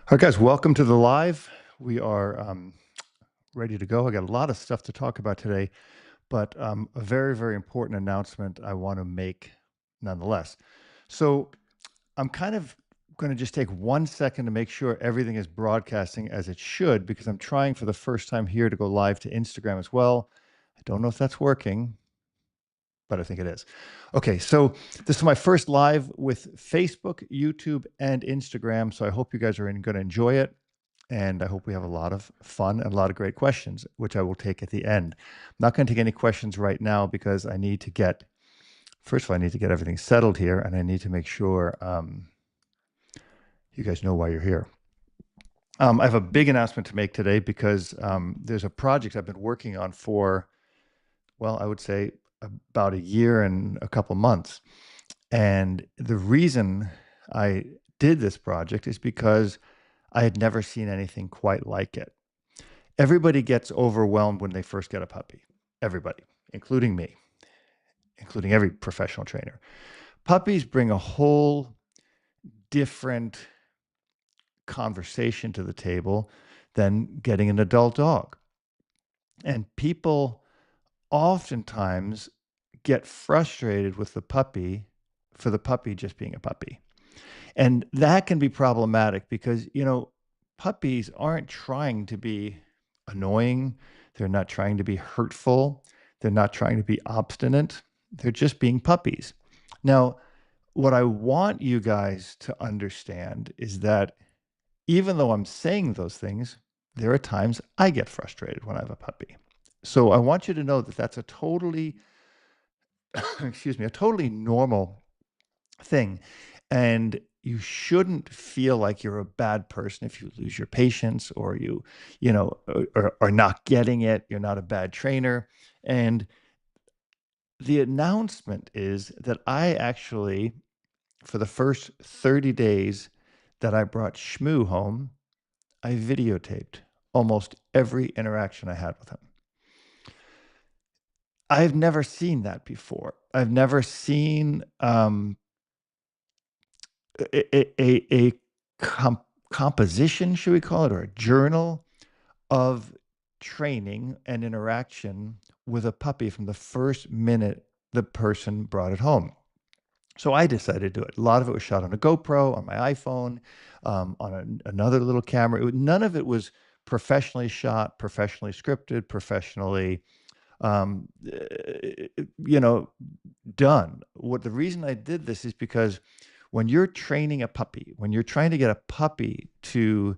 All right, guys, welcome to the live. We are ready to go. I got a lot of stuff to talk about today, but a very, very important announcement I want to make nonetheless. So I'm kind of going to just take 1 second to make sure everything is broadcasting as it should, because I'm trying for the first time here to go live to Instagram as well. I don't know if that's working, but I think it is. Okay, so this is my first live with Facebook, YouTube, and Instagram. So I hope you guys are going to enjoy it. And I hope we have a lot of fun and a lot of great questions, which I will take at the end. I'm not going to take any questions right now because I need to get, first of all, I need to get everything settled here, and I need to make sure you guys know why you're here. I have a big announcement to make today because there's a project I've been working on for, well, I would say about a year and a couple months. And the reason I did this project is because I had never seen anything quite like it. Everybody gets overwhelmed when they first get a puppy. Everybody, including me, including every professional trainer. Puppies bring a whole different conversation to the table than getting an adult dog. And people oftentimes get frustrated with the puppy for the puppy just being a puppy. And that can be problematic because, puppies aren't trying to be annoying. They're not trying to be hurtful. They're not trying to be obstinate. They're just being puppies. Now, what I want you guys to understand is that even though I'm saying those things, there are times I get frustrated when I have a puppy. So I want you to know that that's a totally, excuse me, a totally normal thing. And you shouldn't feel like you're a bad person if you lose your patience or are not getting it. You're not a bad trainer. And the announcement is that I actually, for the first 30 days that I brought Shmoo home, I videotaped almost every interaction I had with him. I've never seen that before. I've never seen a composition, should we call it, or a journal of training and interaction with a puppy from the first minute the person brought it home. So I decided to do it. A lot of it was shot on a GoPro, on my iPhone, on another little camera. None of it was professionally shot, professionally scripted, professionally, um, uh, you know, done. The reason I did this is because when you're training a puppy, when you're trying to get a puppy to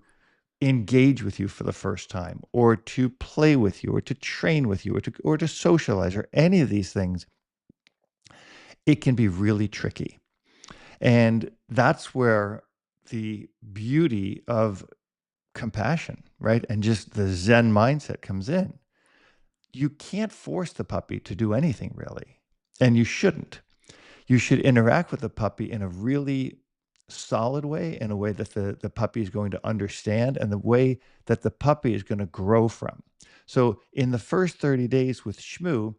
engage with you for the first time, or to play with you, or to train with you, or to socialize, or any of these things, it can be really tricky. And that's where the beauty of compassion, right? And just the Zen mindset comes in. You can't force the puppy to do anything really, and you shouldn't. You should interact with the puppy in a really solid way, in a way that the puppy is going to understand, and the way that the puppy is going to grow from. So in the first 30 days with Shmoo,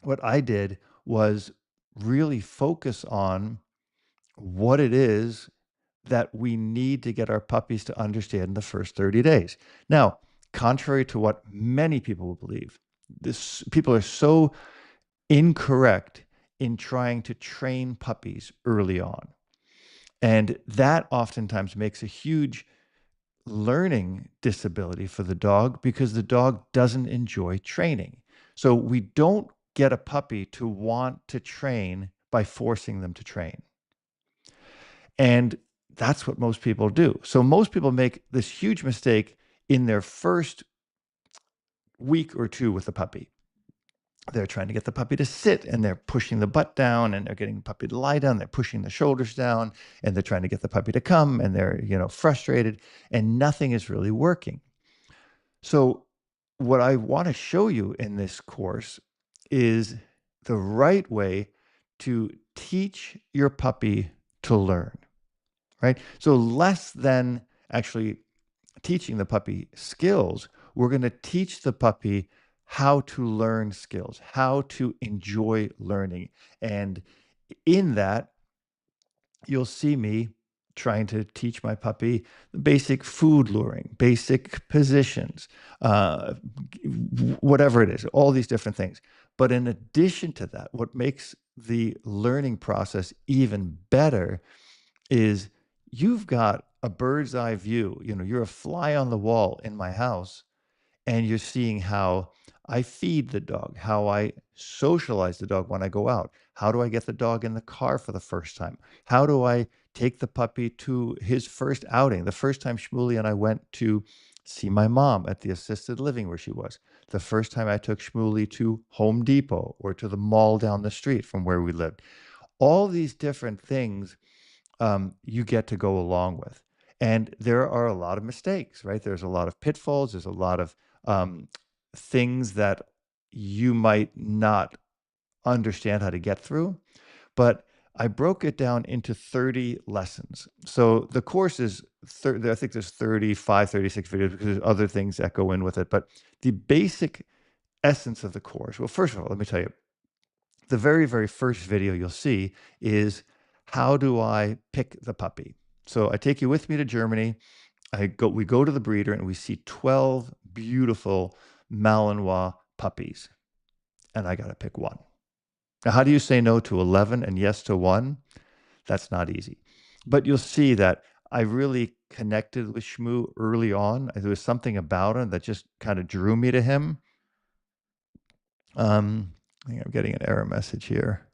what I did was really focus on what it is that we need to get our puppies to understand in the first 30 days. Now, contrary to what many people will believe, people are so incorrect in trying to train puppies early on. And that oftentimes makes a huge learning disability for the dog because the dog doesn't enjoy training. So we don't get a puppy to want to train by forcing them to train. And that's what most people do. So most people make this huge mistake in their first week or two with the puppy. They're trying to get the puppy to sit, and they're pushing the butt down, and they're getting the puppy to lie down. They're pushing the shoulders down, and they're trying to get the puppy to come, and they're, frustrated, and nothing is really working. So what I want to show you in this course is the right way to teach your puppy to learn, right? So less than actually teaching the puppy skills, we're going to teach the puppy how to learn skills, how to enjoy learning. And in that, you'll see me trying to teach my puppy basic food luring, basic positions, uh, whatever it is, all these different things. But in addition to that, what makes the learning process even better is you've got a bird's eye view. You know, you're a fly on the wall in my house, and you're seeing how I feed the dog, how I socialize the dog when I go out. How do I get the dog in the car for the first time? How do I take the puppy to his first outing? The first time Shmuley and I went to see my mom at the assisted living where she was. The first time I took Shmuley to Home Depot or to the mall down the street from where we lived. All these different things you get to go along with. And there are a lot of mistakes, right? There's a lot of pitfalls. There's a lot of um, things that you might not understand how to get through. But I broke it down into 30 lessons. So the course is, I think there's 35, 36 videos because there's other things that go in with it. But the basic essence of the course, well, first of all, let me tell you, the very, very first video you'll see is how do I pick the puppy? So I take you with me to Germany. We go to the breeder and we see 12 beautiful Malinois puppies. And I got to pick one. Now, how do you say no to 11 and yes to one? That's not easy. But you'll see that I really connected with Shmoo early on. There was something about him that just kind of drew me to him. I think I'm getting an error message here.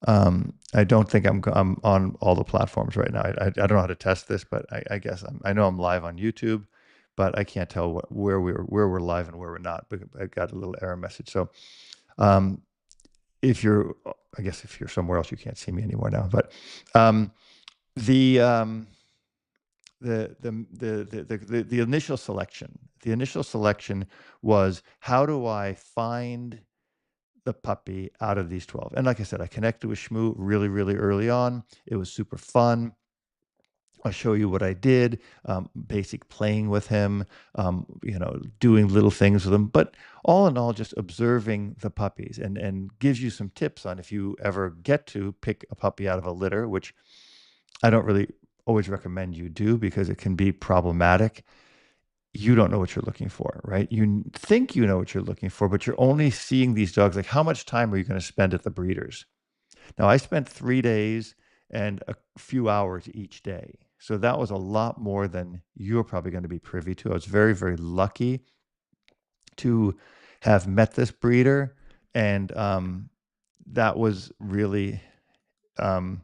I don't think I'm on all the platforms right now. I don't know how to test this, but I guess I know I'm live on YouTube, but I can't tell where we're live and where we're not. But I got a little error message. So if you're, I guess if you're somewhere else, you can't see me anymore now. But the initial selection was how do I find the puppy out of these 12? And like I said, I connected with Shmoo really, really early on. It was super fun. I'll show you what I did, basic playing with him, doing little things with him. But all in all, just observing the puppies and gives you some tips on if you ever get to pick a puppy out of a litter, which I don't really always recommend you do because it can be problematic. You don't know what you're looking for, right? You think you know what you're looking for, but you're only seeing these dogs. Like, how much time are you going to spend at the breeders? Now, I spent 3 days and a few hours each day. So that was a lot more than you're probably going to be privy to. I was very, very lucky to have met this breeder. And that was really an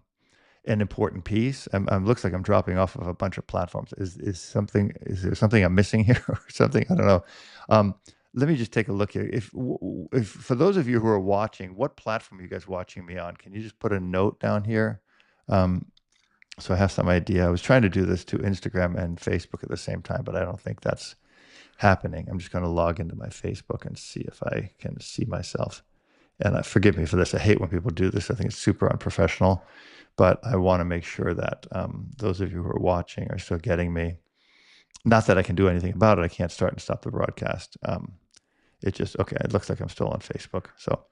important piece. Looks like I'm dropping off of a bunch of platforms. Is there something I'm missing here or something? I don't know. Let me just take a look here. If for those of you who are watching, what platform are you guys watching me on? Can you just put a note down here? So I have some idea. I was trying to do this to Instagram and Facebook at the same time, but I don't think that's happening. I'm just going to log into my Facebook and see if I can see myself. And forgive me for this. I hate when people do this. I think it's super unprofessional. But I want to make sure that those of you who are watching are still getting me. Not that I can do anything about it. I can't start and stop the broadcast. Okay, it looks like I'm still on Facebook. So,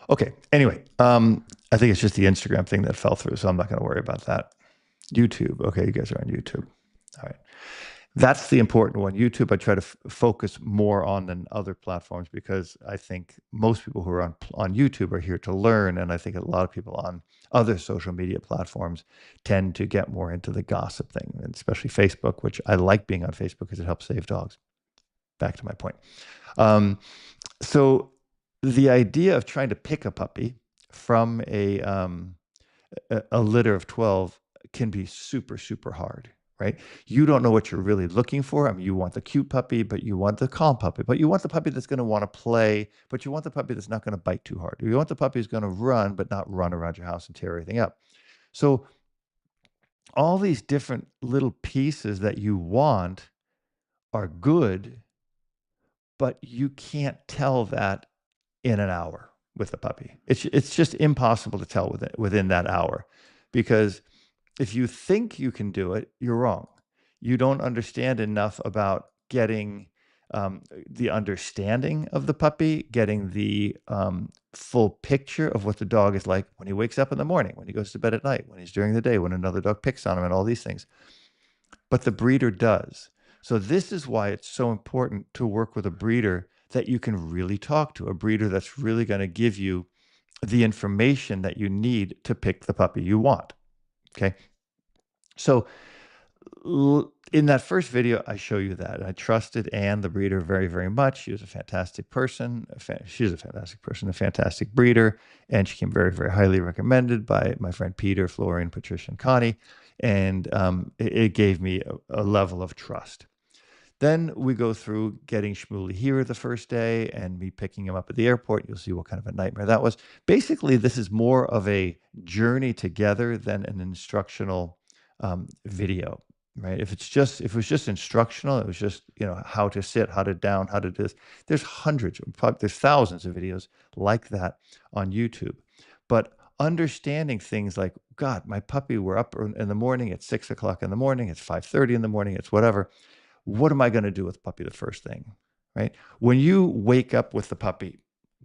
okay. Anyway, I think it's just the Instagram thing that fell through, so I'm not going to worry about that. YouTube. Okay, you guys are on YouTube. All right. That's the important one. YouTube, I try to focus more on than other platforms because I think most people who are on YouTube are here to learn. And I think a lot of people on other social media platforms tend to get more into the gossip thing, and especially Facebook, which I like being on Facebook because it helps save dogs. Back to my point. So the idea of trying to pick a puppy from a litter of 12 can be super, super hard. Right? You don't know what you're really looking for. I mean, you want the cute puppy, but you want the calm puppy, but you want the puppy that's going to want to play, but you want the puppy that's not going to bite too hard. You want the puppy who's going to run, but not run around your house and tear everything up. So all these different little pieces that you want are good, but you can't tell that in an hour with the puppy. It's just impossible to tell within that hour, because if you think you can do it, you're wrong. You don't understand enough about getting the understanding of the puppy, getting the full picture of what the dog is like when he wakes up in the morning, when he goes to bed at night, when he's during the day, when another dog picks on him, and all these things. But the breeder does. So this is why it's so important to work with a breeder that you can really talk to, a breeder that's really going to give you the information that you need to pick the puppy you want. Okay. So in that first video, I show you that. I trusted Anne, the breeder, very, very much. She was a fantastic person. She's a fantastic person, a fantastic breeder. And she came very, very highly recommended by my friend Peter, Florian, Patricia, and Connie. And it gave me a level of trust. Then we go through getting Shmuley here the first day and me picking him up at the airport. You'll see what kind of a nightmare that was. Basically, this is more of a journey together than an instructional video, right? If it was just instructional, it was just, how to sit, how to down, how to do this. There's hundreds, probably there's thousands of videos like that on YouTube. But understanding things like, God, my puppy, we're up in the morning, it's 6 o'clock in the morning, it's 5:30 in the morning, it's whatever. What am I going to do with the puppy the first thing, right? When you wake up with the puppy,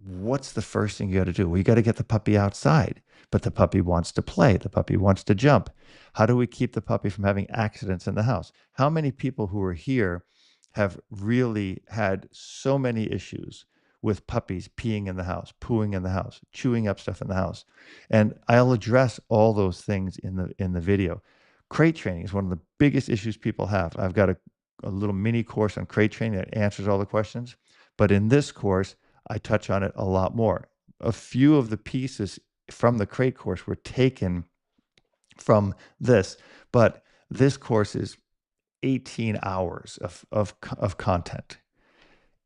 what's the first thing you got to do? Well, you got to get the puppy outside, but the puppy wants to play. The puppy wants to jump. How do we keep the puppy from having accidents in the house? How many people who are here have really had so many issues with puppies peeing in the house, pooing in the house, chewing up stuff in the house? And I'll address all those things in the video. Crate training is one of the biggest issues people have. I've got a little mini course on crate training that answers all the questions. But in this course, I touch on it a lot more. A few of the pieces from the crate course were taken from this, but this course is 18 hours of content.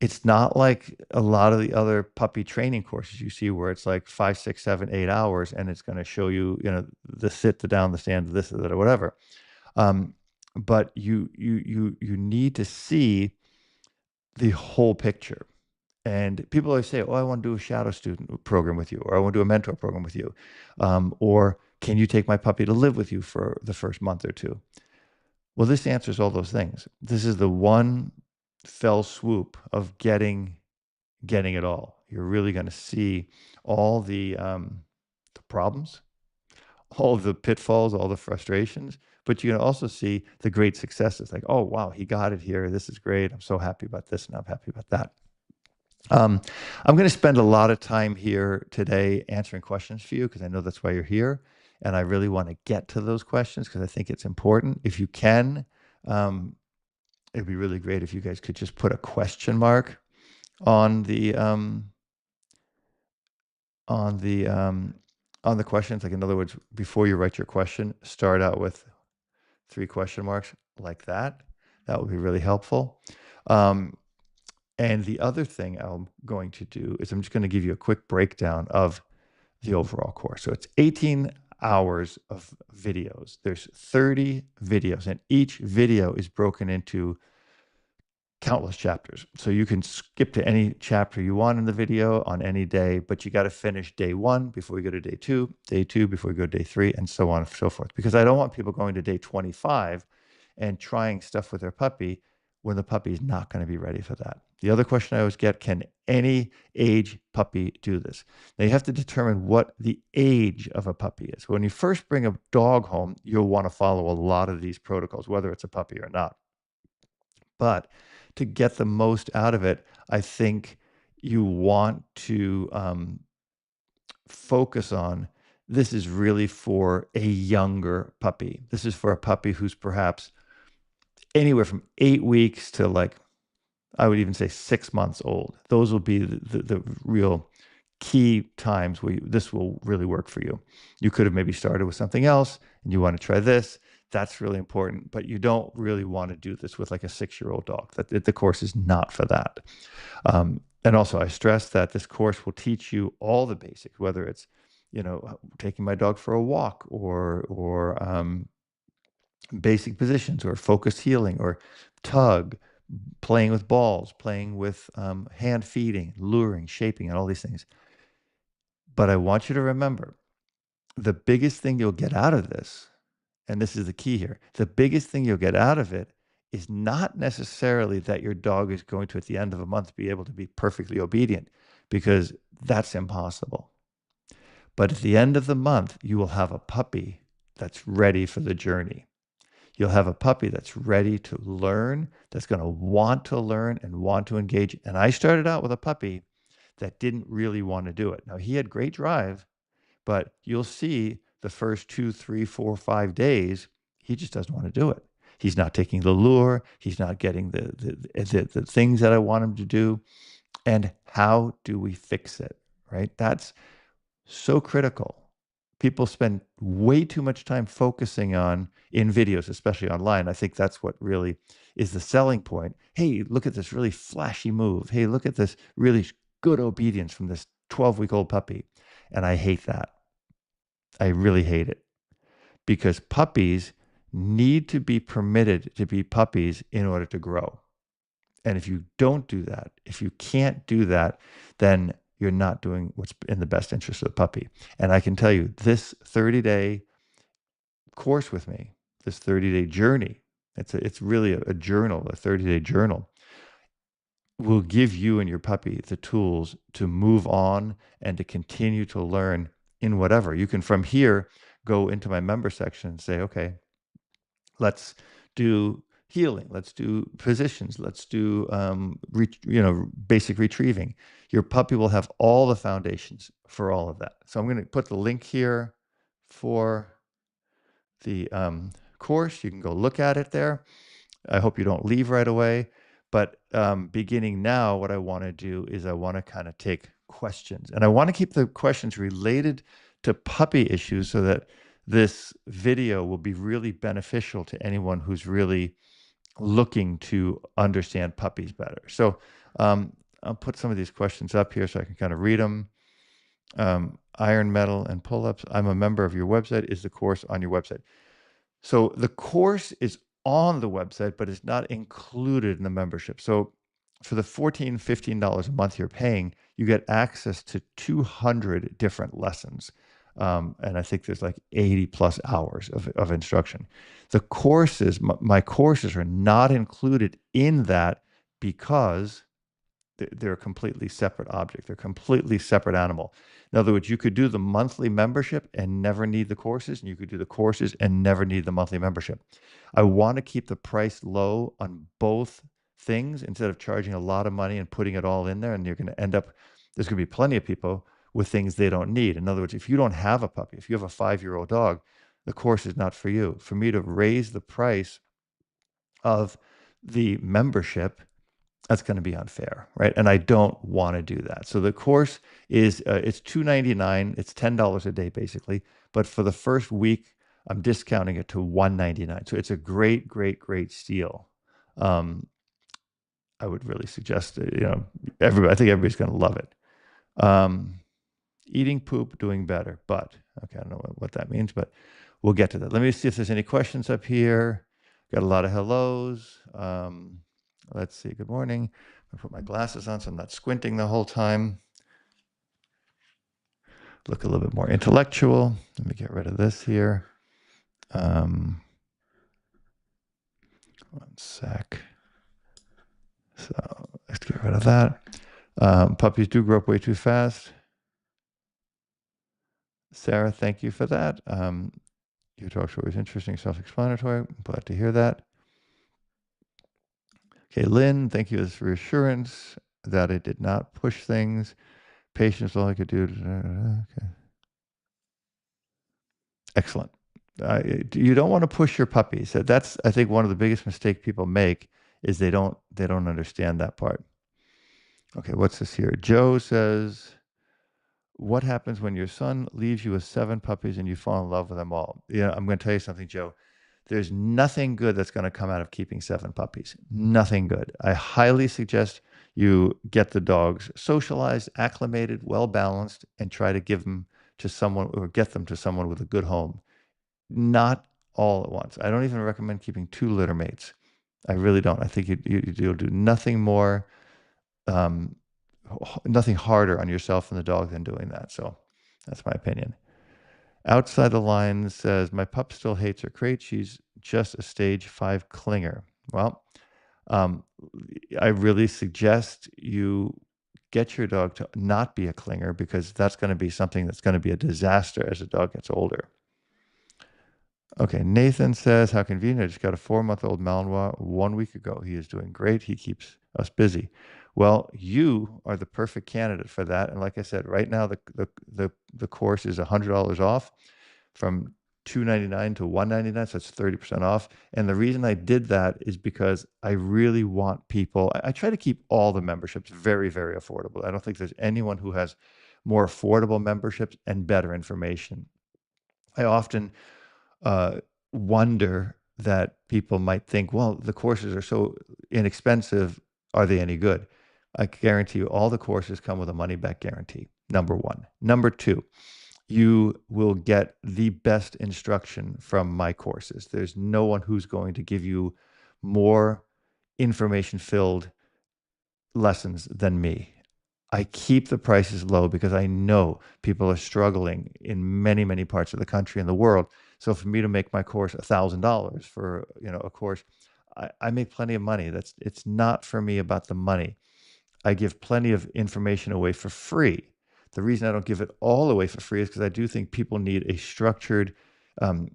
It's not like a lot of the other puppy training courses you see where it's like 5, 6, 7, 8 hours, and it's going to show you, the sit, the down, the stand, this, that, or whatever. But you need to see the whole picture. And people always say, "Oh, I want to do a shadow student program with you, or I want to do a mentor program with you, or can you take my puppy to live with you for the first month or two?" Well, this answers all those things. This is the one fell swoop of getting it all. You're really going to see all the problems, all the pitfalls, all the frustrations, but you can also see the great successes. Like, oh, wow, he got it here. This is great. I'm so happy about this, and I'm happy about that. I'm going to spend a lot of time here today answering questions for you because I know that's why you're here. And I really want to get to those questions because I think it's important. If you can, it'd be really great if you guys could just put a question mark on the questions. Like, in other words, before you write your question, start out with 3 question marks like that. That would be really helpful. And the other thing I'm going to do is I'm just going to give you a quick breakdown of the overall course. So it's 18 hours of videos. There's 30 videos, and each video is broken into countless chapters. So you can skip to any chapter you want in the video on any day, but you got to finish day 1 before you go to day 2 before you go to day 3, and so on and so forth. Because I don't want people going to day 25 and trying stuff with their puppy when the puppy is not going to be ready for that. The other question I always get, can any age puppy do this? Now you have to determine what the age of a puppy is. When you first bring a dog home, you'll want to follow a lot of these protocols, whether it's a puppy or not. But to get the most out of it, I think you want to focus on, this is really for a younger puppy. This is for a puppy who's perhaps anywhere from 8 weeks to, like, I would even say 6 months old. Those will be the real key times where this will really work for you. You could have maybe started with something else and you want to try this. That's really important, but you don't really want to do this with like a 6-year-old dog. The course is not for that. And also, I stress that this course will teach you all the basics, whether it's, taking my dog for a walk or basic positions or focused heeling or tug, playing with balls, playing with hand feeding, luring, shaping, and all these things. But I want you to remember, the biggest thing you'll get out of this, and this is the key here, the biggest thing you'll get out of it is not necessarily that your dog is going to, at the end of a month, be able to be perfectly obedient, because that's impossible. But at the end of the month, you will have a puppy that's ready for the journey. You'll have a puppy that's ready to learn, that's going to want to learn and want to engage. And I started out with a puppy that didn't really want to do it. Now, he had great drive, but you'll see the first 2, 3, 4, 5 days, he just doesn't want to do it. He's not taking the lure. He's not getting the things that I want him to do. And how do we fix it? Right? That's so critical. People spend way too much time focusing on in videos, especially online. I think that's what really is the selling point. Hey, look at this really flashy move. Hey, look at this really good obedience from this 12-week-old puppy. And I hate that. I really hate it, because puppies need to be permitted to be puppies in order to grow. And if you don't do that, if you can't do that, then you're not doing what's in the best interest of the puppy. And I can tell you, this 30-day course with me, this 30-day journey, it's really a journal, a 30-day journal, will give you and your puppy the tools to move on and to continue to learn in whatever. You can, from here, go into my member section and say, okay, let's do healing. Let's do positions. Let's do, basic retrieving. Your puppy will have all the foundations for all of that. So I'm going to put the link here for the course. You can go look at it there. I hope you don't leave right away. But beginning now, what I want to do is I want to kind of take questions. And I want to keep the questions related to puppy issues so that this video will be really beneficial to anyone who's really looking to understand puppies better. So I'll put some of these questions up here so I can kind of read them. Iron, metal, and pull-ups. I'm a member of your website. Is the course on your website? So the course is on the website, but it's not included in the membership. So for the $14, $15 a month you're paying, you get access to 200 different lessons. And I think there's like 80 plus hours of instruction. The courses, my courses are not included in that because they're a completely separate object. They're a completely separate animal. In other words, you could do the monthly membership and never need the courses, and you could do the courses and never need the monthly membership. I want to keep the price low on both things instead of charging a lot of money and putting it all in there, and you're going to end up, there's going to be plenty of people with things they don't need. In other words, if you don't have a puppy, if you have a 5-year-old dog, the course is not for you. For me to raise the price of the membership, that's going to be unfair, right? And I don't want to do that. So the course is it's $299. It's $10 a day basically, but for the first week, I'm discounting it to $199. So it's a great, great, great steal. I would really suggest it, everybody. I think everybody's going to love it. Eating poop, doing better, but okay, I don't know what that means, but we'll get to that. Let me see if there's any questions up here. Got a lot of hellos. Let's see. Good morning. I put my glasses on so I'm not squinting the whole time. Look a little bit more intellectual. Let me get rid of this here. One sec. So let's get rid of that. Puppies do grow up way too fast. Sarah, thank you for that. Your talks are always interesting, self-explanatory. I'm glad to hear that. Okay, Lynn, thank you for reassurance that it did not push things. Patience, all I could do. Okay. Excellent. You don't want to push your puppies. That's, I think, one of the biggest mistakes people make is they don't understand that part. Okay, what's this here? Joe says, what happens when your son leaves you with 7 puppies and you fall in love with them all? Yeah, I'm going to tell you something, Joe. There's nothing good that's going to come out of keeping 7 puppies. Nothing good. I highly suggest you get the dogs socialized, acclimated, well balanced, and try to give them to someone or get them to someone with a good home. Not all at once. I don't even recommend keeping 2 litter mates. I really don't. I think you'll do nothing more, nothing harder on yourself and the dog than doing that. So that's my opinion. Outside the Line says, my pup still hates her crate. She's just a stage 5 clinger. Well, um, I really suggest you get your dog to not be a clinger because that's going to be something that's going to be a disaster as the dog gets older. Okay, Nathan says, how convenient. I just got a 4-month-old Malinois 1 week ago. He is doing great. He keeps us busy. Well, you are the perfect candidate for that. And like I said, right now the course is $100 off from 299 to 199, so that's 30% off. And the reason I did that is because I really want people, I try to keep all the memberships very, very affordable. I don't think there's anyone who has more affordable memberships and better information. I often uh, wonder that people might think, well, the courses are so inexpensive. Are they any good? I guarantee you, all the courses come with a money back guarantee. Number one. Number two, you will get the best instruction from my courses. There's no one who's going to give you more information filled lessons than me. I keep the prices low because I know people are struggling in many, many parts of the country and the world. So for me to make my course $1,000 for a course, I make plenty of money. It's not for me about the money. I give plenty of information away for free. The reason I don't give it all away for free is because I do think people need a structured um,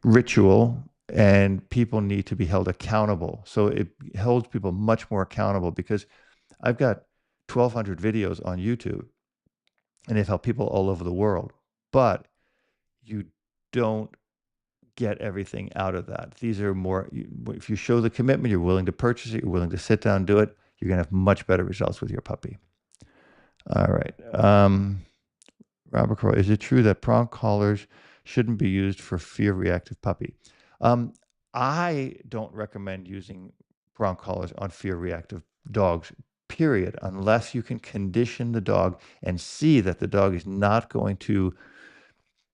ritual and people need to be held accountable. So it holds people much more accountable because I've got 1,200 videos on YouTube and they've helped people all over the world, but you don't get everything out of that. These are more, if you show the commitment, you're willing to purchase it, you're willing to sit down and do it, you're going to have much better results with your puppy. All right. Robert Croy, is it true that prong collars shouldn't be used for fear reactive puppy? Um, I don't recommend using prong collars on fear reactive dogs, period, unless you can condition the dog and see that the dog is not going to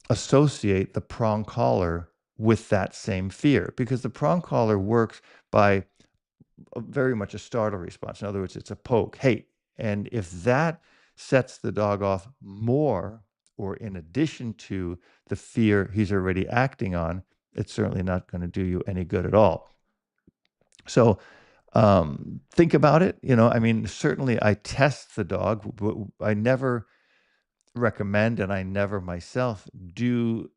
associate the prong collar with that same fear, because the prong collar works by very much a startle response. In other words, it's a poke. Hey, and if that sets the dog off more or in addition to the fear he's already acting on, it's certainly not going to do you any good at all. So think about it. I mean, certainly I test the dog, but I never recommend and I never myself do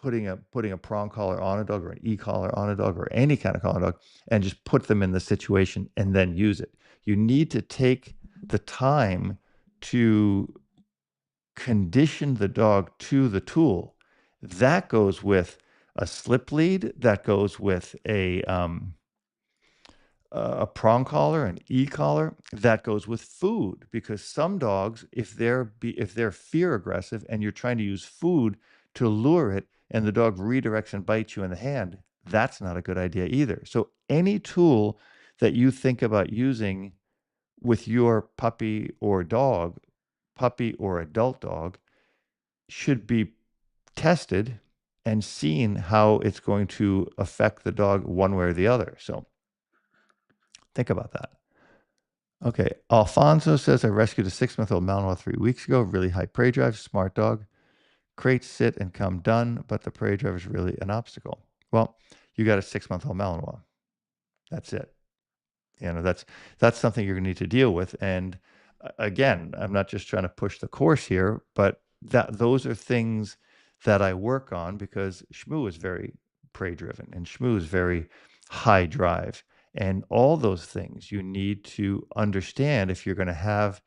putting a prong collar on a dog or an e-collar on a dog or any kind of collar dog and just put them in the situation and then use it. You need to take the time to condition the dog to the tool. That goes with a slip lead, that goes with a prong collar, an e-collar, that goes with food, because some dogs, if they're fear aggressive and you're trying to use food to lure it and the dog redirects and bites you in the hand, that's not a good idea either. So any tool that you think about using with your puppy or adult dog, should be tested and seen how it's going to affect the dog one way or the other. So think about that. Okay, Alfonso says, I rescued a 6-month-old Malinois 3 weeks ago. Really high prey drive, smart dog. Crate, sit, and come done, but the prey drive is really an obstacle. Well, you got a 6-month-old Malinois. That's it. That's something you're going to need to deal with. And again, I'm not just trying to push the course here, but those are things that I work on because Shmoo is very prey driven and Shmoo is very high drive. And all those things you need to understand if you're going to have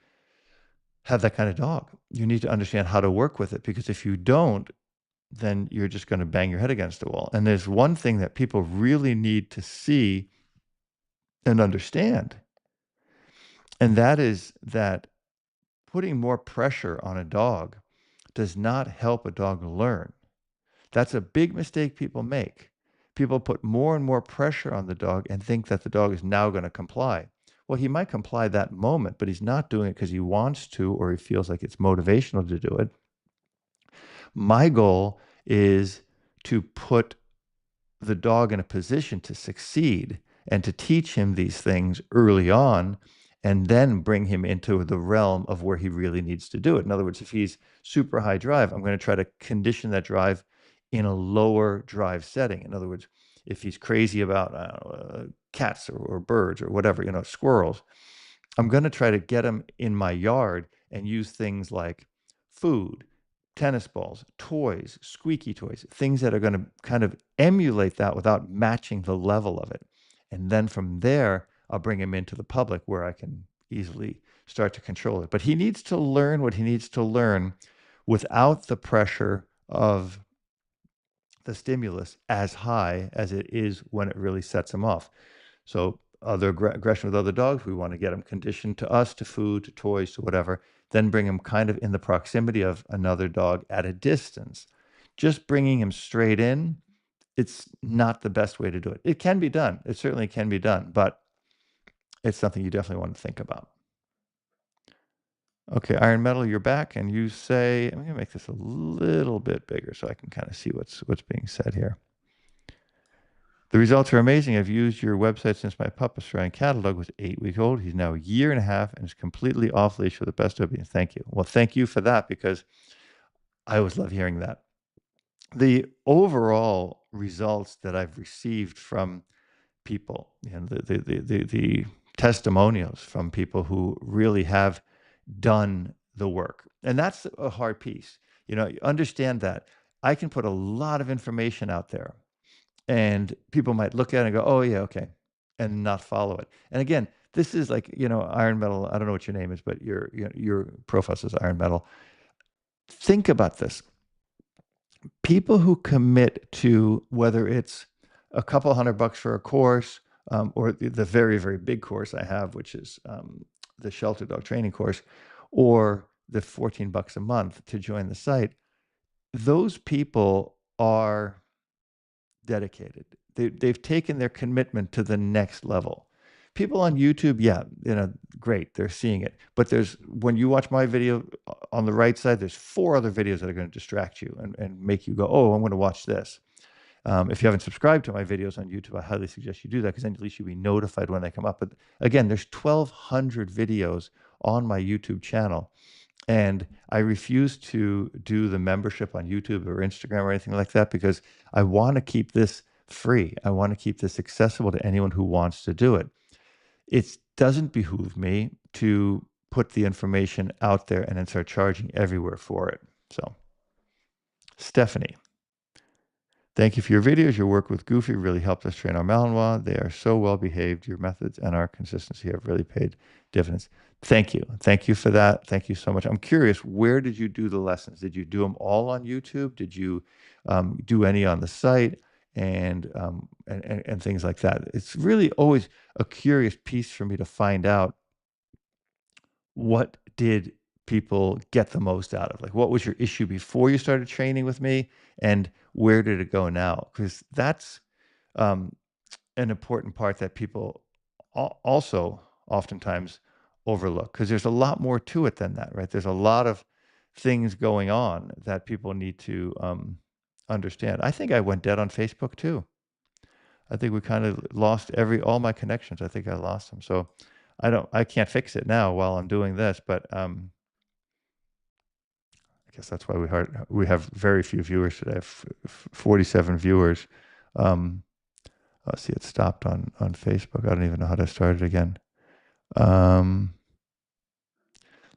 that kind of dog. You need to understand how to work with it, because if you don't, then you're just going to bang your head against the wall. And there's one thing that people really need to see and understand, and that is that putting more pressure on a dog does not help a dog learn. That's a big mistake people make. People put more and more pressure on the dog and think that the dog is now going to comply. Well, he might comply that moment, but he's not doing it because he wants to or he feels like it's motivational to do it. My goal is to put the dog in a position to succeed and to teach him these things early on and then bring him into the realm of where he really needs to do it. In other words, if he's super high drive, I'm going to try to condition that drive in a lower drive setting. In other words, if he's crazy about cats or birds or whatever, squirrels, I'm going to try to get him in my yard and use things like food, tennis balls, toys, squeaky toys, things that are going to kind of emulate that without matching the level of it. And then from there, I'll bring him into the public where I can easily start to control it. But he needs to learn what he needs to learn without the pressure of the stimulus as high as it is when it really sets him off. So other aggression with other dogs, we want to get them conditioned to us, to food, to toys, to whatever, then bring them kind of in the proximity of another dog at a distance. Just bringing him straight in, it's not the best way to do it. It can be done. It certainly can be done, but it's something you definitely want to think about. Okay, Iron Metal, you're back, and you say, I'm going to make this a little bit bigger so I can kind of see what's being said here. The results are amazing. I've used your website since my pup Australian cattle dog was 8 weeks old. He's now a year and a half and is completely off leash for the best of you. Thank you. Well, thank you for that, because I always love hearing that. The overall results that I've received from people, the testimonials from people who really have done the work, and that's a hard piece. You understand that I can put a lot of information out there, and people might look at it and go, "Oh, yeah, okay," and not follow it. And again, this is like, Iron Metal, I don't know what your name is, but your profile says Iron Metal. Think about this. People who commit to, whether it's a couple $100 for a course, or the very, very big course I have, which is the shelter dog training course, or the $14 a month to join the site, those people are dedicated. They've taken their commitment to the next level. People on YouTube, yeah, great, they're seeing it. But when you watch my video on the right side, there's 4 other videos that are going to distract you and make you go, oh, I'm going to watch this. If you haven't subscribed to my videos on YouTube, I highly suggest you do that, because then at least you'll be notified when they come up. But again, there's 1,200 videos on my YouTube channel. And I refuse to do the membership on YouTube or Instagram or anything like that, because I want to keep this free. I want to keep this accessible to anyone who wants to do it. It doesn't behoove me to put the information out there and then start charging everywhere for it. So, Stephanie, thank you for your videos. Your work with Goofy really helped us train our Malinois. They are so well behaved. Your methods and our consistency have really paid dividends. Thank you. Thank you for that. Thank you so much. I'm curious, where did you do the lessons? Did you do them all on YouTube? Did you do any on the site? And things like that. It's really always a curious piece for me to find out, what did people get the most out of? Like, what was your issue before you started training with me, and where did it go now? Because that's an important part that people also oftentimes overlook, because there's a lot more to it than that, right? There's a lot of things going on that people need to understand. I think I went dead on Facebook too. I think we kind of lost all my connections. I think I lost them. So I can't fix it now while I'm doing this, but I guess that's why we have very few viewers today. I have 47 viewers. Let's see, it stopped on Facebook. I don't even know how to start it again.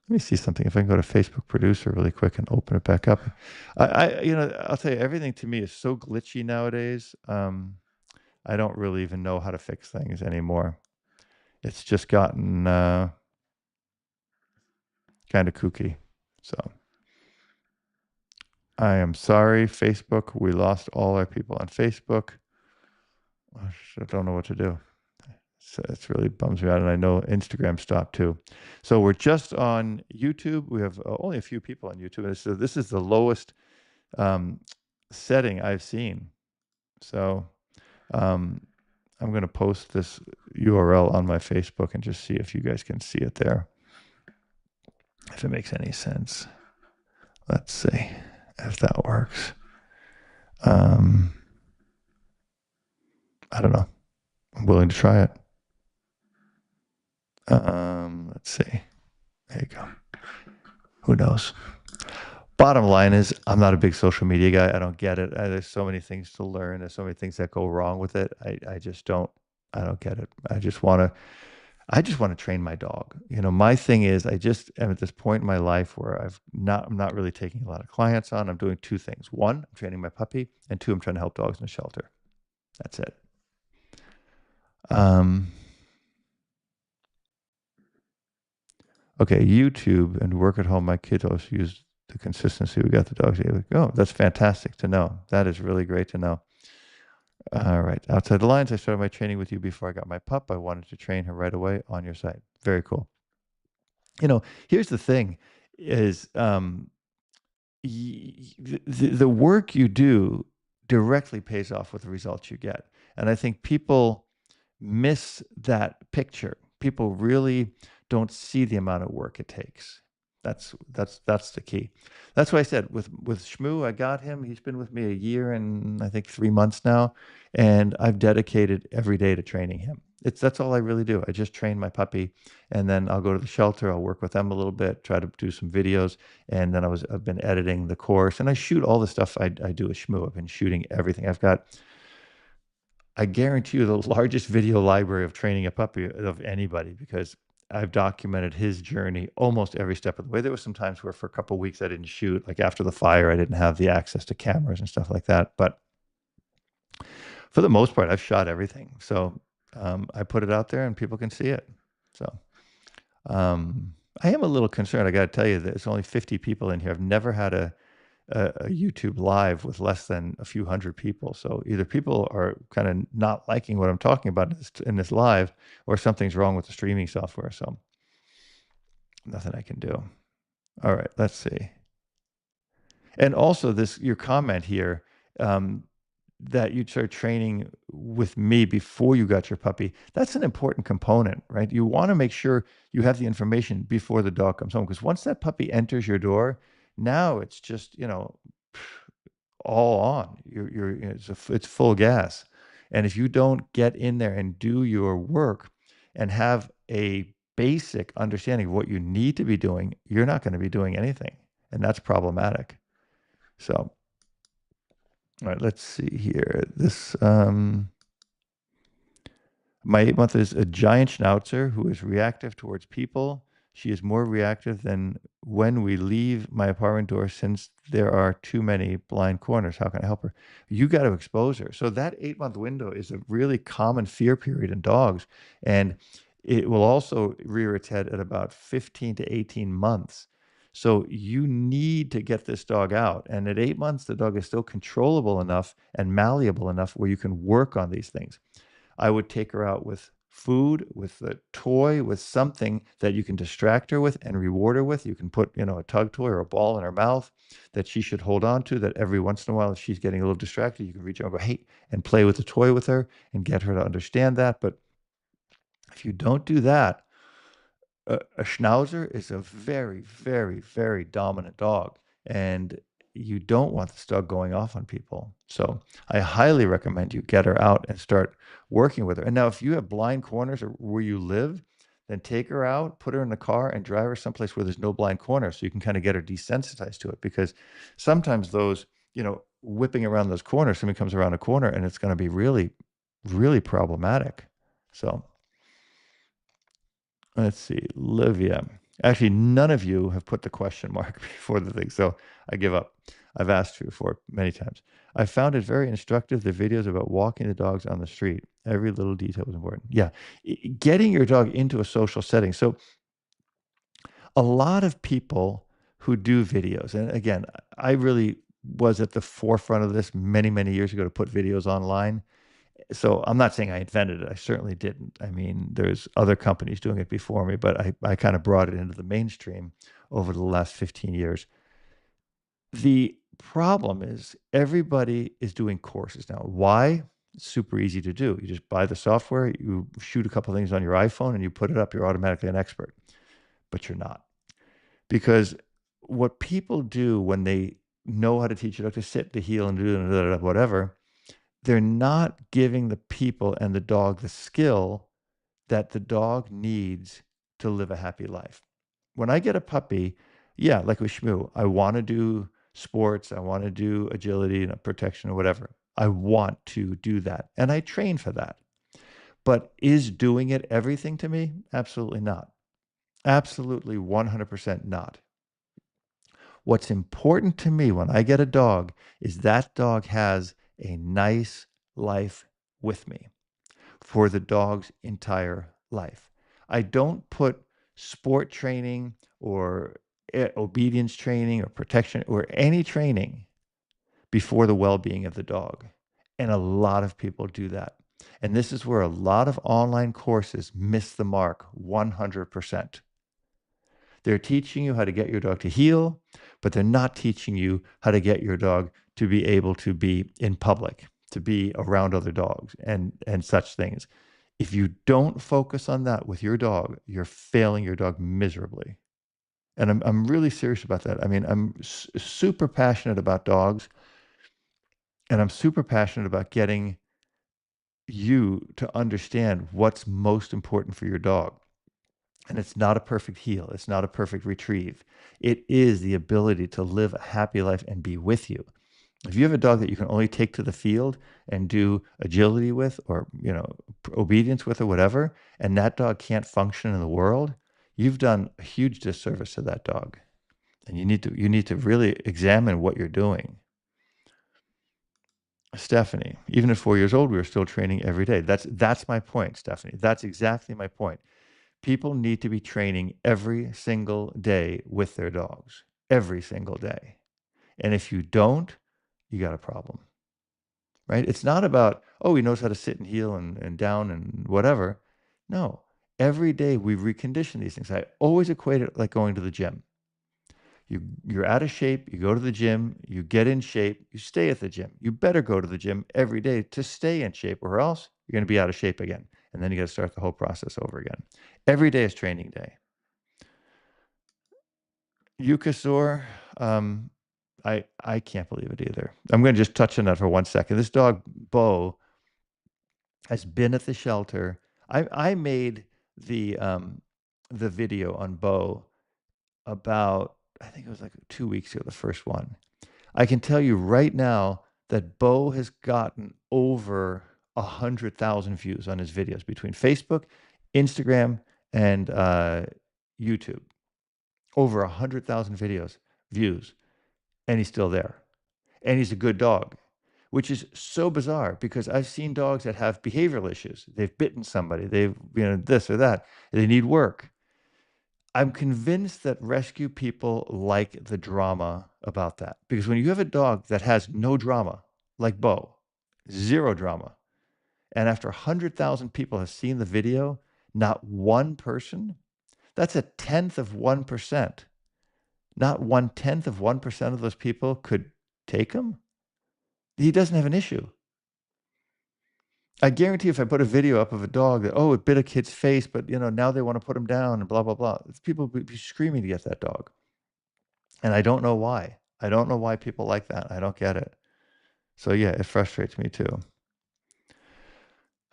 Let me see something. If I can go to Facebook Producer really quick and open it back up. I'll tell you, everything to me is so glitchy nowadays. I don't really even know how to fix things anymore. It's just gotten kind of kooky. So I am sorry, Facebook. We lost all our people on Facebook. I don't know what to do. So it really bums me out. And I know Instagram stopped too. So we're just on YouTube. We have only a few people on YouTube. So this is the lowest setting I've seen. So I'm going to post this URL on my Facebook and just see if you guys can see it there, if it makes any sense. Let's see if that works. I don't know. I'm willing to try it. Let's see. There you go. Who knows? Bottom line is, I'm not a big social media guy. I don't get it. There's so many things to learn. There's so many things that go wrong with it. I just don't. I don't get it. I just want to train my dog. My thing is, I just am at this point in my life where I'm not really taking a lot of clients on. I'm doing two things. One, I'm training my puppy, and two, I'm trying to help dogs in the shelter. That's it. Um, okay, YouTube and work at home. My kiddos use the consistency. We got the dogs. Oh, that's fantastic to know. That is really great to know. All right. Outside the lines, I started my training with you before I got my pup. I wanted to train her right away on your site. Very cool. Here's the thing is the work you do directly pays off with the results you get. And I think people miss that picture. People really don't see the amount of work it takes. That's the key. That's why I said with Shmoo, I got him. He's been with me a year and I think 3 months now, and I've dedicated every day to training him. That's all I really do. I just train my puppy, and then I'll go to the shelter. I'll work with them a little bit, try to do some videos, and then I've been editing the course, and I shoot all the stuff I do with Shmoo. I've been shooting everything. I guarantee you, the largest video library of training a puppy of anybody, because I've documented his journey almost every step of the way. There were some times where for a couple of weeks I didn't shoot, like after the fire, I didn't have the access to cameras and stuff like that. But for the most part, I've shot everything. So I put it out there and people can see it. So I am a little concerned. I got to tell you, there's only 50 people in here. I've never had a YouTube live with less than a few hundred people. So either people are kind of not liking what I'm talking about in this live, or something's wrong with the streaming software. So nothing I can do. All right, let's see. And also your comment here, that you start training with me before you got your puppy. That's an important component, right? You want to make sure you have the information before the dog comes home, because once that puppy enters your door, now it's just, all on. It's full gas. And if you don't get in there and do your work and have a basic understanding of what you need to be doing, you're not going to be doing anything. And that's problematic. So, all right, let's see here. My 8-month is a giant schnauzer who is reactive towards people. She is more reactive than when we leave my apartment door, since there are too many blind corners. How can I help her? You got to expose her. So that 8-month window is a really common fear period in dogs. And it will also rear its head at about 15 to 18 months. So you need to get this dog out. And at 8 months, the dog is still controllable enough and malleable enough where you can work on these things. I would take her out with food, with a toy, with something that you can distract her with and reward her with. You can put, a tug toy or a ball in her mouth that she should hold on to, that every once in a while, if she's getting a little distracted, you can reach out and go, hey, and play with the toy with her and get her to understand that. But if you don't do that, a schnauzer is a very, very, very dominant dog, and you don't want this dog going off on people. So I highly recommend you get her out and start working with her. And now, if you have blind corners or where you live, then take her out, put her in the car, and drive her someplace where there's no blind corner, so you can kind of get her desensitized to it. Because sometimes those, whipping around those corners, somebody comes around a corner and it's going to be really, really problematic. So. Let's see, Livia. Actually, none of you have put the question mark before the thing, so I give up. I've asked you for it many times. I found it very instructive, the videos about walking the dogs on the street. Every little detail was important. Yeah, getting your dog into a social setting. So a lot of people who do videos, and again, I really was at the forefront of this many, many years ago to put videos online. So I'm not saying I invented it. I certainly didn't. I mean, there's other companies doing it before me, but I kind of brought it into the mainstream over the last 15 years. The problem is everybody is doing courses now. Why? It's super easy to do. You just buy the software, you shoot a couple things on your iPhone, and you put it up. You're automatically an expert. But you're not. Because what people do when they know how to teach a dog to sit, to heel, and do whatever, they're not giving the people and the dog the skill that the dog needs to live a happy life. When I get a puppy, yeah, like with Shmoo, I want to do sports, I want to do agility and protection or whatever. I want to do that. And I train for that. But is doing it everything to me? Absolutely not. Absolutely 100% not. What's important to me when I get a dog is that dog has a nice life with me for the dog's entire life. I don't put sport training or obedience training or protection or any training before the well-being of the dog. And a lot of people do that. And this is where a lot of online courses miss the mark 100%. They're teaching you how to get your dog to heel, but they're not teaching you how to get your dog to be able to be in public, to be around other dogs and such things. If you don't focus on that with your dog, you're failing your dog miserably. And I'm really serious about that. I mean, I'm super passionate about dogs, and I'm super passionate about getting you to understand what's most important for your dog. And it's not a perfect heel. It's not a perfect retrieve. It is the ability to live a happy life and be with you. If you have a dog that you can only take to the field and do agility with, or obedience with, or whatever, and that dog can't function in the world, you've done a huge disservice to that dog. And you need to really examine what you're doing. Stephanie, even at 4 years old, we were still training every day. That's my point, Stephanie. That's exactly my point. People need to be training every single day with their dogs, every single day. And if you don't, you got a problem, right? It's not about, oh, he knows how to sit and heel and down and whatever. No, every day we recondition these things. I always equate it like going to the gym. You're out of shape, you go to the gym, you get in shape, you stay at the gym. You better go to the gym every day to stay in shape, or else you're going to be out of shape again. And then you got to start the whole process over again. Every day is training day. Yukasor, um, I can't believe it either. I'm going to just touch on that for 1 second. This dog, Bo, has been at the shelter. I made the video on Bo about, I think it was like 2 weeks ago, the first one. I can tell you right now that Bo has gotten over 100,000 views on his videos between Facebook, Instagram, and YouTube. Over 100,000 views, and he's still there. And he's a good dog, which is so bizarre because I've seen dogs that have behavioral issues. They've bitten somebody, they've, this or that. They need work. I'm convinced that rescue people like the drama about that, because when you have a dog that has no drama, like Bo, zero drama, and after 100,000 people have seen the video, not one person, that's a tenth of 1%. Not 1/10 of 1% of those people could take him. He doesn't have an issue. I guarantee if I put a video up of a dog that, oh, it bit a kid's face, but now they want to put him down and blah, blah, blah. People would be screaming to get that dog. And I don't know why. I don't know why people like that. I don't get it. So yeah, it frustrates me too.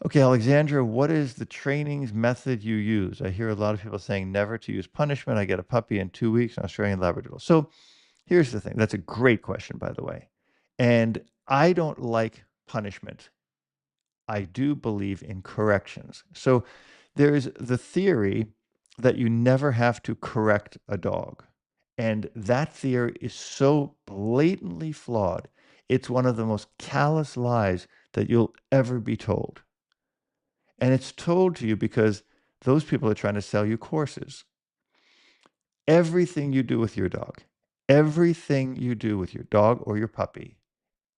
Okay, Alexandra, what is the trainings method you use? I hear a lot of people saying never to use punishment. I get a puppy in 2 weeks, an Australian Labrador. So here's the thing. That's a great question, by the way. And I don't like punishment. I do believe in corrections. So there's the theory that you never have to correct a dog. And that theory is so blatantly flawed. It's one of the most callous lies that you'll ever be told. And it's told to you because those people are trying to sell you courses. Everything you do with your dog, everything you do with your dog or your puppy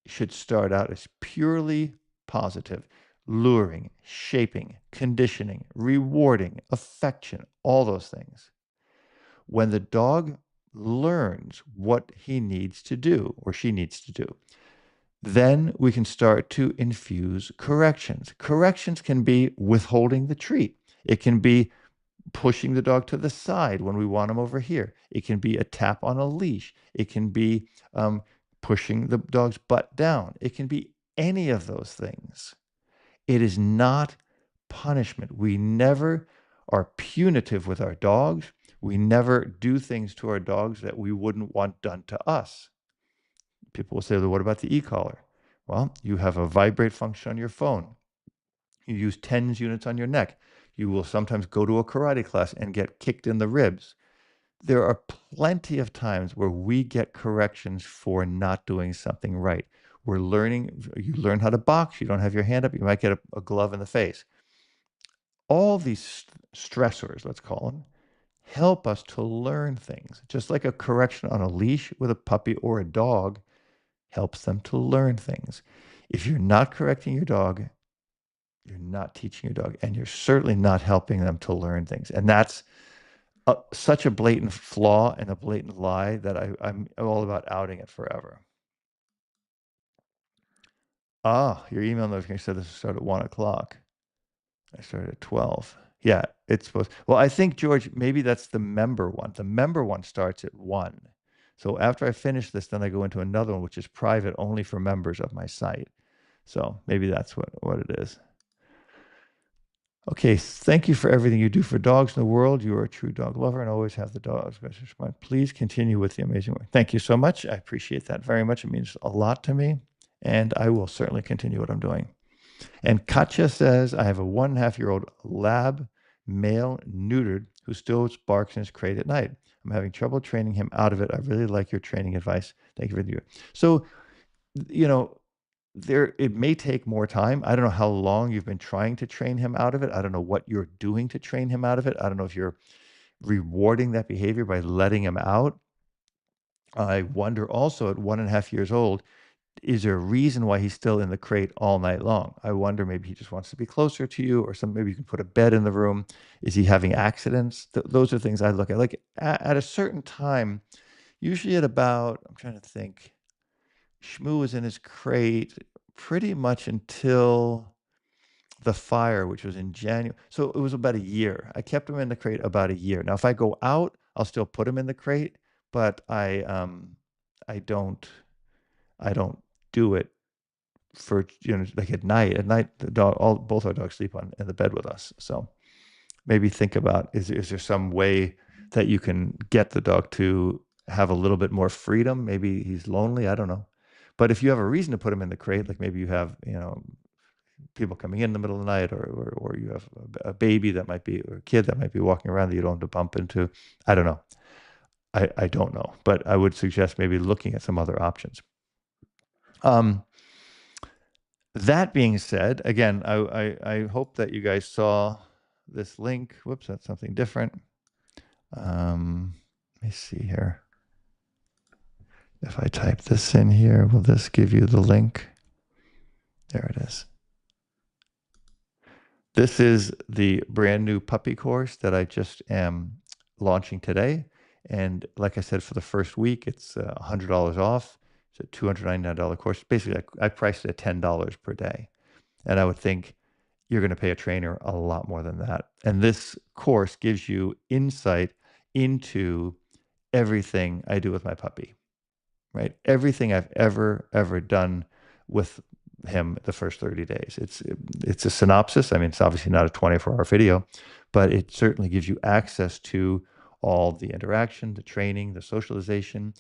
should start out as purely positive, luring, shaping, conditioning, rewarding, affection, all those things. When the dog learns what he needs to do or she needs to do, then we can start to infuse corrections. Corrections can be withholding the treat. It can be pushing the dog to the side when we want him over here. It can be a tap on a leash. It can be pushing the dog's butt down. It can be any of those things. It is not punishment. We never are punitive with our dogs. We never do things to our dogs that we wouldn't want done to us. People will say, well, what about the e-collar? Well, you have a vibrate function on your phone. You use TENS units on your neck. You will sometimes go to a karate class and get kicked in the ribs. There are plenty of times where we get corrections for not doing something right. We're learning, you learn how to box, you don't have your hand up, you might get a glove in the face. All these stressors, let's call them, help us to learn things. Just like a correction on a leash with a puppy or a dog helps them to learn things. If you're not correcting your dog, you're not teaching your dog, and you're certainly not helping them to learn things. And that's such a blatant flaw and a blatant lie that I'm all about outing it forever. Ah, your email notification said this will start at 1 o'clock. I started at 12. Yeah, it's supposed. Well, I think, George, maybe that's the member one. The member one starts at 1. So after I finish this, then I go into another one, which is private only for members of my site. So maybe that's what it is. Okay, thank you for everything you do for dogs in the world. You are a true dog lover and always have the dogs. Please continue with the amazing work. Thank you so much. I appreciate that very much. It means a lot to me, and I will certainly continue what I'm doing. And Katya says, I have a 1.5-year-old lab male neutered who still barks in his crate at night. I'm having trouble training him out of it. I really like your training advice. Thank you for the. So, you know, it may take more time. I don't know how long you've been trying to train him out of it. I don't know what you're doing to train him out of it. I don't know if you're rewarding that behavior by letting him out. I wonder also at 1.5 years old, is there a reason why he's still in the crate all night long? I wonder maybe he just wants to be closer to you, or maybe you can put a bed in the room. Is he having accidents? Those are things I look at. Like at a certain time, usually at about, I'm trying to think, Shmoo was in his crate pretty much until the fire, which was in January. So it was about a year. I kept him in the crate about a year. Now, if I go out, I'll still put him in the crate, but I don't do it for, like at night. At night, both our dogs sleep in the bed with us. So maybe think about, is there some way that you can get the dog to have a little bit more freedom? Maybe he's lonely. I don't know. But if you have a reason to put him in the crate, like maybe you have, people coming in the middle of the night, or you have a baby that might be, or a kid that might be walking around that you don't have to bump into. I don't know. I don't know, but I would suggest maybe looking at some other options. That being said, again, I hope that you guys saw this link. Whoops, that's something different. Let me see here. If I type this in here, will this give you the link? There it is. This is the brand new puppy course that I just am launching today. And like I said, for the first week, it's $100 off. It's a $299 course. Basically, I priced it at $10 per day. And I would think you're going to pay a trainer a lot more than that. And this course gives you insight into everything I do with my puppy, right? Everything I've ever done with him the first 30 days. It's a synopsis. I mean, it's obviously not a 24-hour video, but it certainly gives you access to all the interaction, the training, the socialization.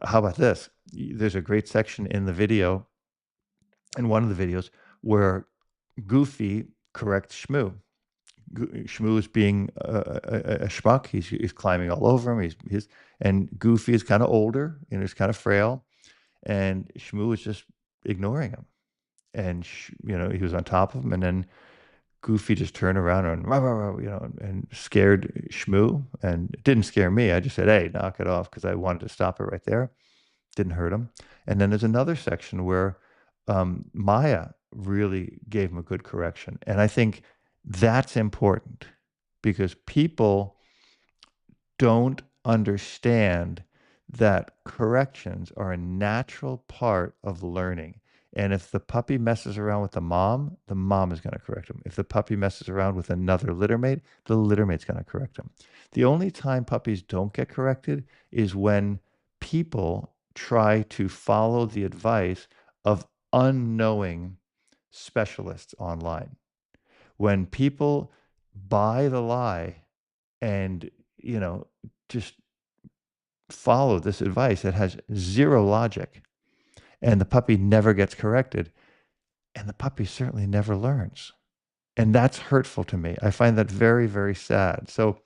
How about this? There's a great section in the video, in one of the videos, where Goofy corrects Shmoo. Shmoo is being a schmuck. He's climbing all over him. And Goofy is kind of older, he's kind of frail, and Shmoo is just ignoring him. And he was on top of him, and then Goofy just turned around and rah, rah, rah, and scared Shmoo. And it didn't scare me. I just said, "Hey, knock it off," because I wanted to stop it right there. Didn't hurt him. And then there's another section where Maya really gave him a good correction, and I think that's important because people don't understand that corrections are a natural part of learning. And if the puppy messes around with the mom is going to correct him. If the puppy messes around with another littermate, the littermate's going to correct him. The only time puppies don't get corrected is when people try to follow the advice of unknowing specialists online. When people buy the lie and, just follow this advice that has zero logic, and the puppy never gets corrected, and the puppy certainly never learns. And that's hurtful to me. I find that very, very sad. So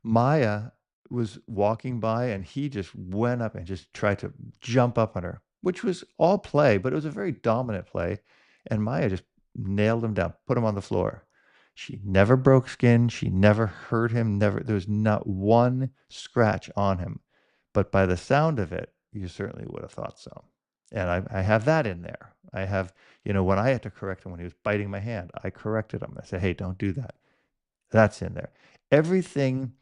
Maya was walking by and he just went up and just tried to jump up on her, which was all play, but it was a very dominant play. And Maya just nailed him down, put him on the floor. She never broke skin. She never hurt him. Never, there was not one scratch on him. But by the sound of it, you certainly would have thought so. And I have that in there. I have, when I had to correct him when he was biting my hand, I corrected him. I said, hey, don't do that. That's in there. Everything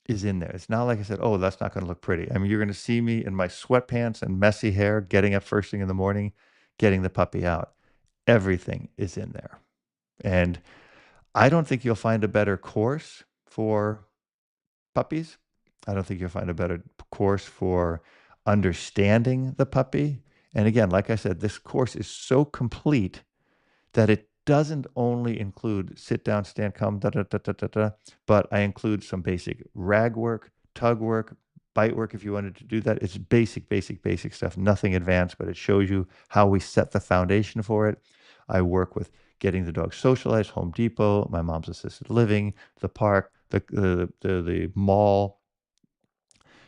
is in there. It's not like I said, oh, that's not going to look pretty. I mean, you're going to see me in my sweatpants and messy hair, getting up first thing in the morning, getting the puppy out. Everything is in there. And I don't think you'll find a better course for puppies. I don't think you'll find a better course for understanding the puppy. And again, like I said, this course is so complete that it doesn't only include sit down, stand, come, da, da, da, da, da, da, but I include some basic rag work, tug work, bite work if you wanted to do that. It's basic, basic, basic stuff, nothing advanced, but it shows you how we set the foundation for it. I work with getting the dog socialized, Home Depot, my mom's assisted living, the park, the mall.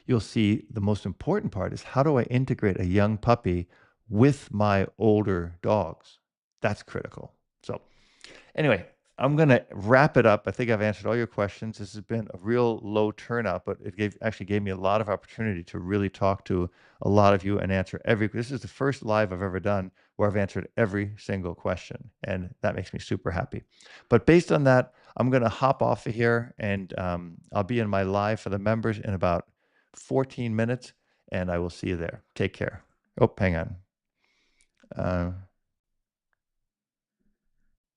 You'll see the most important part is how do I integrate a young puppy with my older dogs? That's critical. So anyway, I'm going to wrap it up. I think I've answered all your questions. This has been a real low turnout, but it actually gave me a lot of opportunity to really talk to a lot of you and answer this is the first live I've ever done where I've answered every single question, and that makes me super happy. But based on that, I'm going to hop off of here, and I'll be in my live for the members in about 14 minutes, and I will see you there. Take care. Oh, hang on.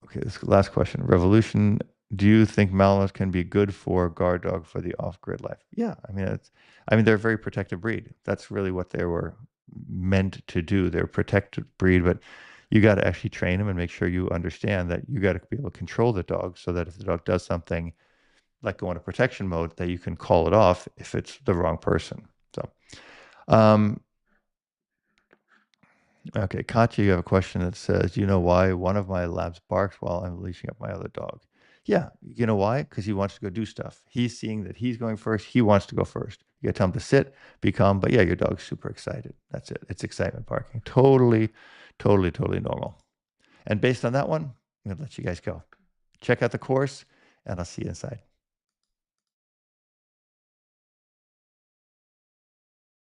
Okay, this last question. Revolution, do you think Malamutes can be good for guard dog for the off-grid life? Yeah, they're a very protective breed. That's really what they were meant to do. They're a protective breed, but you got to actually train them and make sure you understand that you got to be able to control the dog so that if the dog does something like go into protection mode, that you can call it off if it's the wrong person. So, okay, Katya, you have a question that says, you know why one of my labs barks while I'm leashing up my other dog? Yeah, you know why? Because he wants to go do stuff. He's seeing that he's going first. He wants to go first. You got to tell him to sit, be calm. But yeah, your dog's super excited. That's it. It's excitement barking. Totally, totally, totally normal. And based on that one, I'm going to let you guys go. Check out the course, and I'll see you inside.